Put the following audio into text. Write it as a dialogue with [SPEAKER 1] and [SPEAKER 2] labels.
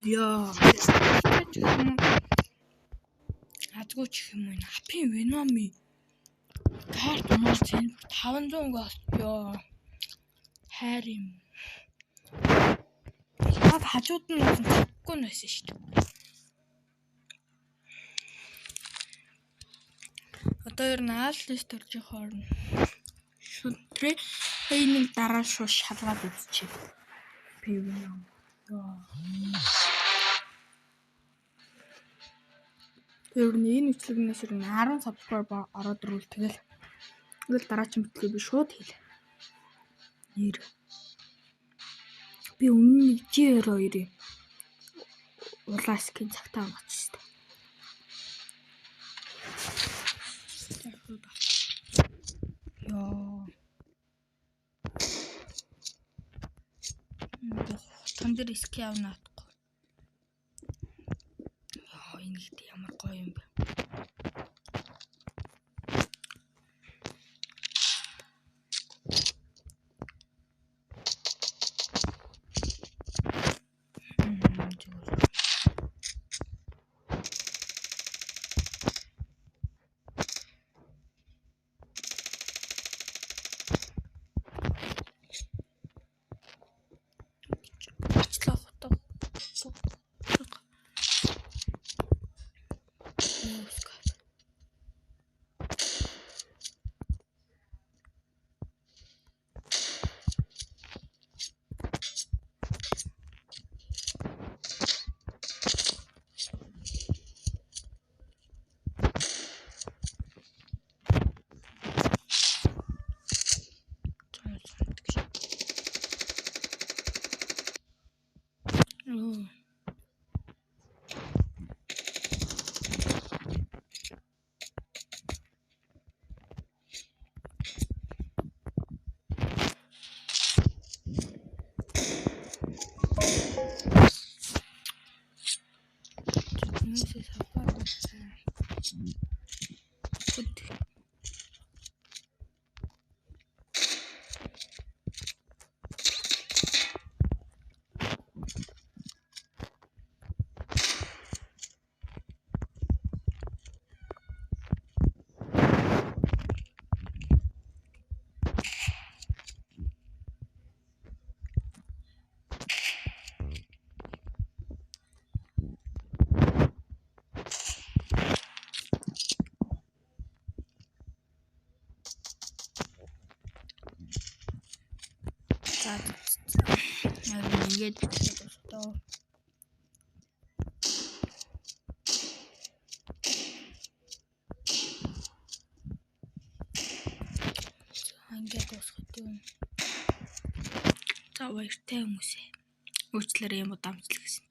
[SPEAKER 1] Яа. Азгүй ч юм уу. Хапын Venom-ы карт мөн 500-аас ёо. Хайр юм. Яг хажууд нь цаггүй байсан шүү дээ. Одоо ер нь ааллист орж хоорно. Шүтрээ нэг дараа шууд шалгаад үзчихээ. Би Venom. Ёо. Тэр энэ үчлэгнээс ер нь 10 subscriber ороод ирвэл тэгэл дараагийн битлэг би шууд хийлээ. Нэр. Би өмнө G22-ийн улааскийн цагтаа авчихсан. Ёо. Тон дээр ски авна атахгүй. Ёо, энэ ихтэй ямар гоё юм бэ. Ингээд тоо. Ингээд усхад юм. За баяртай хүмүүсээ. Уучлаарай юм уу дамжлаа гэсэн.